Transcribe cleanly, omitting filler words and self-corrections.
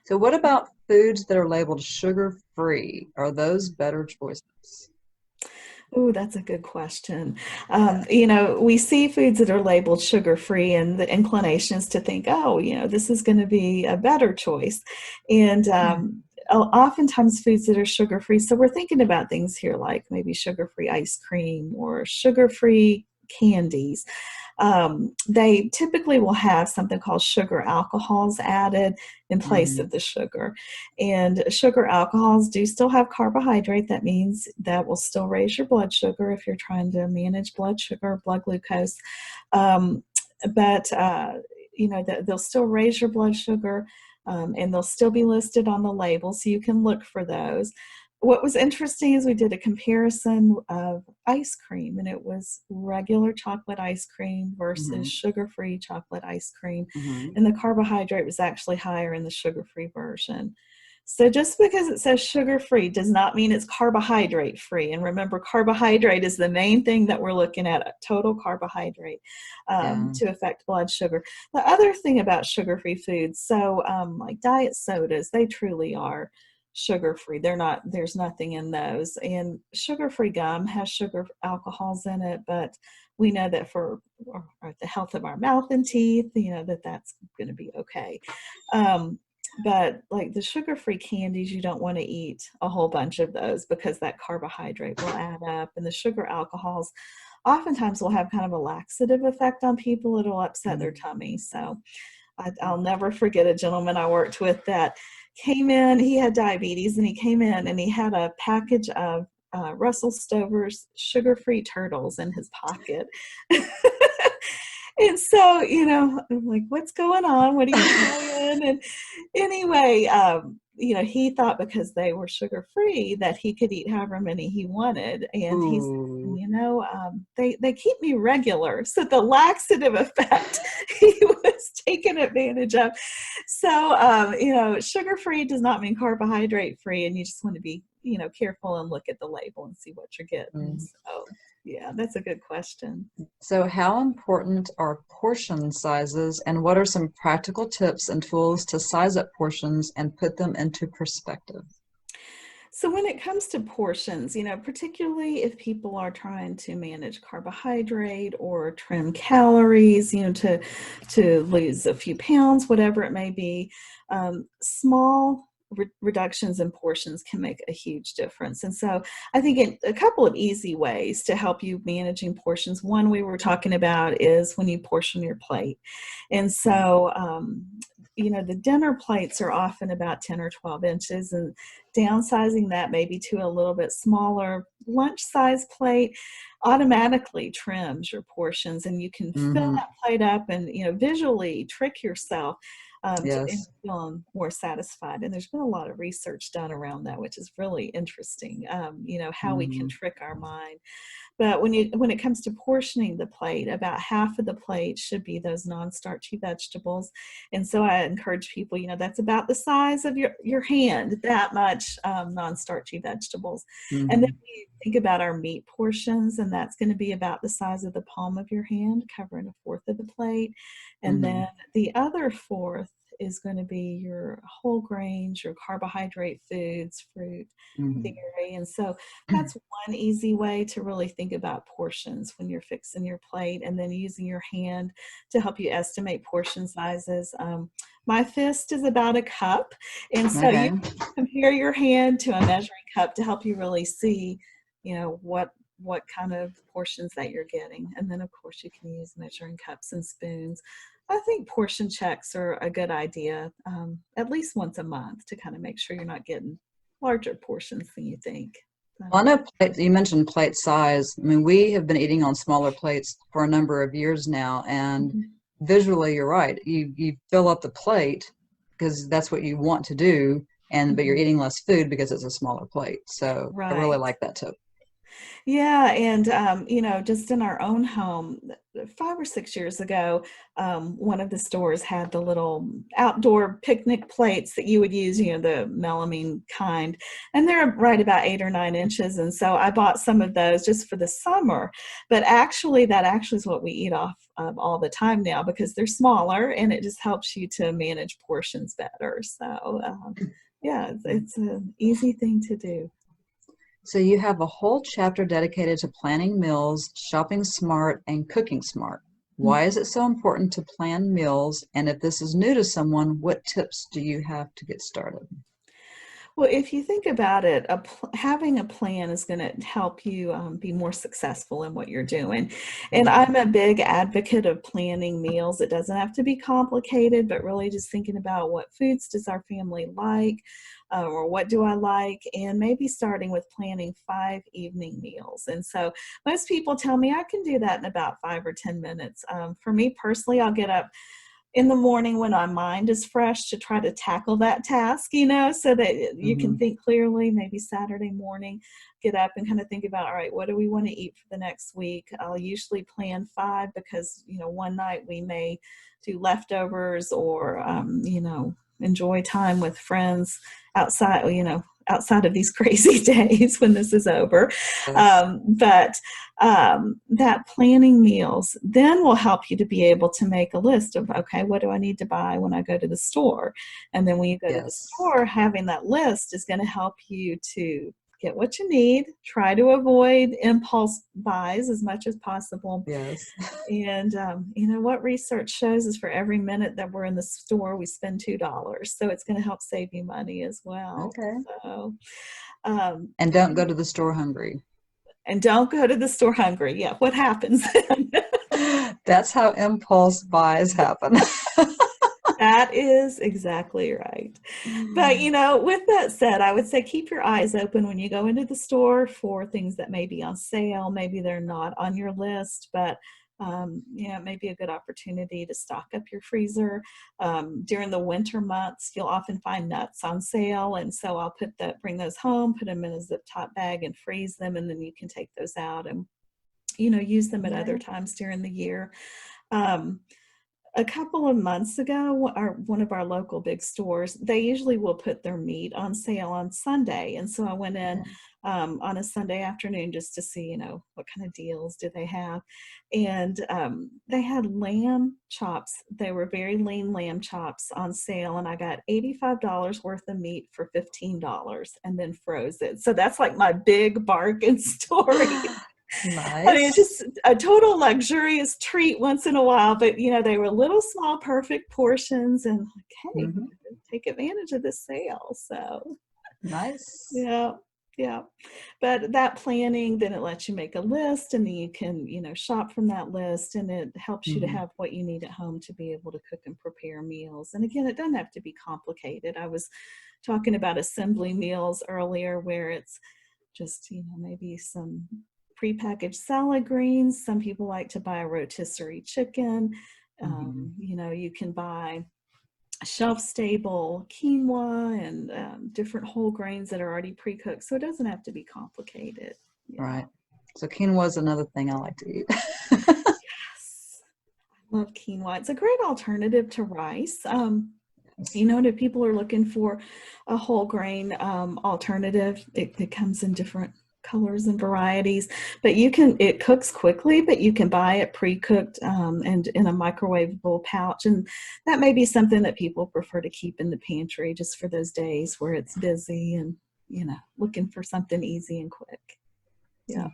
So what about foods that are labeled sugar-free? Are those better choices? Oh, that's a good question. We see foods that are labeled sugar-free, and the inclination is to think, oh, this is going to be a better choice. And oftentimes foods that are sugar-free, so we're thinking about things here like maybe sugar-free ice cream or sugar-free candies. They typically will have something called sugar alcohols added in place Hmm. of the sugar. And sugar alcohols do still have carbohydrate. That means that will still raise your blood sugar if you're trying to manage blood sugar, blood glucose. Um, but they'll still raise your blood sugar, and they'll still be listed on the label, so you can look for those. What was interesting is we did a comparison of ice cream, and it was regular chocolate ice cream versus Hmm. sugar-free chocolate ice cream, Hmm. and the carbohydrate was actually higher in the sugar-free version. So just because it says sugar-free does not mean it's carbohydrate-free. And remember, carbohydrate is the main thing that we're looking at, total carbohydrate, Yeah. to affect blood sugar. The other thing about sugar-free foods, so like diet sodas, they truly are sugar-free. There's nothing in those. And sugar-free gum has sugar alcohols in it, but we know that for the health of our mouth and teeth, that's going to be okay. But like the sugar-free candies, you don't want to eat a whole bunch of those because that carbohydrate will add up, and the sugar alcohols oftentimes will have kind of a laxative effect on people. It'll upset their Mhm. tummy. So I'll never forget a gentleman I worked with that came in. He had diabetes, and he came in and he had a package of Russell Stover's sugar-free turtles in his pocket. And so, I'm like, what's going on? What are you trying? And anyway, he thought because they were sugar free that he could eat however many he wanted. And he's, Ooh. they keep me regular. So the laxative effect he was taking advantage of. So, sugar free does not mean carbohydrate free. And you just want to be, careful and look at the label and see what you're getting. Mm. So, yeah, that's a good question. So how important are portion sizes, and what are some practical tips and tools to size up portions and put them into perspective? So when it comes to portions, particularly if people are trying to manage carbohydrate or trim calories, to lose a few pounds, whatever it may be, small reductions in portions can make a huge difference. And so I think a couple of easy ways to help you managing portions. One we were talking about is when you portion your plate. And so, the dinner plates are often about 10 or 12 inches, and downsizing that maybe to a little bit smaller lunch size plate automatically trims your portions, and you can fill Hmm. that plate up and visually trick yourself to Yes. feeling more satisfied. And there's been a lot of research done around that, which is really interesting. How we can Hmm. trick our mind. But when it comes to portioning the plate, about half of the plate should be those non-starchy vegetables. And so I encourage people, that's about the size of your hand, that much non-starchy vegetables. And then Hmm. we think about our meat portions, and that's going to be about the size of the palm of your hand, covering a fourth of the plate. And then Hmm. the other fourth is going to be your whole grains, your carbohydrate foods, fruit, Hmm. dairy. And so that's one easy way to really think about portions when you're fixing your plate, and then using your hand to help you estimate portion sizes. My fist is about a cup, and so you Okay. compare your hand to a measuring cup to help you really see, what kind of portions that you're getting. And then of course you can use measuring cups and spoons. I think portion checks are a good idea, at least once a month, to kind of make sure you're not getting larger portions than you think. Well, I So, know you mentioned plate size. I mean, we have been eating on smaller plates for a number of years now, and mhm. visually, you're right. You fill up the plate because that's what you want to do, and but you're Mhm. eating less food because it's a smaller plate. So I really Right. like that tip. Yeah, and just in our own home, 5 or 6 years ago, one of the stores had the little outdoor picnic plates that you would use, the melamine kind, and they're right about 8 or 9 inches. And so I bought some of those just for the summer. But actually, that actually is what we eat off of all the time now because they're smaller, and it just helps you to manage portions better. So, yeah, it's an easy thing to do. So you have a whole chapter dedicated to planning meals, shopping smart, and cooking smart. Why is it so important to plan meals? And if this is new to someone, what tips do you have to get started? Well, if you think about it, having a plan is going to help you be more successful in what you're doing. And Mhm. I'm a big advocate of planning meals. It doesn't have to be complicated, but really just thinking about what foods does our family like, or what do I like, and maybe starting with planning 5 evening meals. And so most people tell me I can do that in about 5 or 10 minutes. For me personally, I'll get up in the morning when my mind is fresh to try to tackle that task, so that you can Mhm. think clearly. Maybe Saturday morning, get up and kind of think about, all right, what do we want to eat for the next week? I'll usually plan five because, one night we may do leftovers or, enjoy time with friends outside, outside of these crazy days when this is over. Yes. But that planning meals then will help you to be able to make a list of, okay, what do I need to buy when I go to the store? And then when you go to the Yes. store, having that list is going to help you to get what you need, try to avoid impulse buys as much as possible. Yes. And what research shows is for every minute that we're in the store, we spend $2. So it's going to help save you money as well. Okay. So, um, And don't go to the store hungry. and don't go to the store hungry. Yeah, what happens then? That's how impulse buys happen. That is exactly right. But, with that said, I would say keep your eyes open when you go into the store for things that may be on sale. Maybe they're not on your list, but it may be a good opportunity to stock up your freezer. During the winter months, you'll often find nuts on sale, and so I'll bring those home, put them in a zip top bag, and freeze them, and then you can take those out and use them at other Right. times during the year. Um, a couple of months ago, one of our local big stores, they usually will put their meat on sale on Sunday. And so I went in on a Sunday afternoon just to see, what kind of deals do they have. And they had lamb chops. They were very lean lamb chops on sale. And I got $85 worth of meat for $15 and then froze it. So that's like my big bargain story. I mean, it's Nice. just a total luxurious treat once in a while, but they were little small perfect portions and like, hey, Hmm. take advantage of this sale. So Nice. yeah, yeah. But that planning, then it lets you make a list and then you can, shop from that list and it helps you to Hmm. have what you need at home to be able to cook and prepare meals. And again, it doesn't have to be complicated. I was talking about assembly meals earlier where it's just, maybe some prepackaged salad greens. Some people like to buy a rotisserie chicken. Hmm. You can buy shelf stable quinoa and different whole grains that are already pre-cooked. So it doesn't have to be complicated. Yeah. Right. So quinoa is another thing I like to eat. Yes. I love quinoa. It's a great alternative to rice. Yes. And if people are looking for a whole grain alternative, it comes in different colors and varieties. But it cooks quickly, but you can buy it pre-cooked and in a microwavable pouch. And that may be something that people prefer to keep in the pantry just for those days where it's busy and, looking for something easy and quick. Yeah.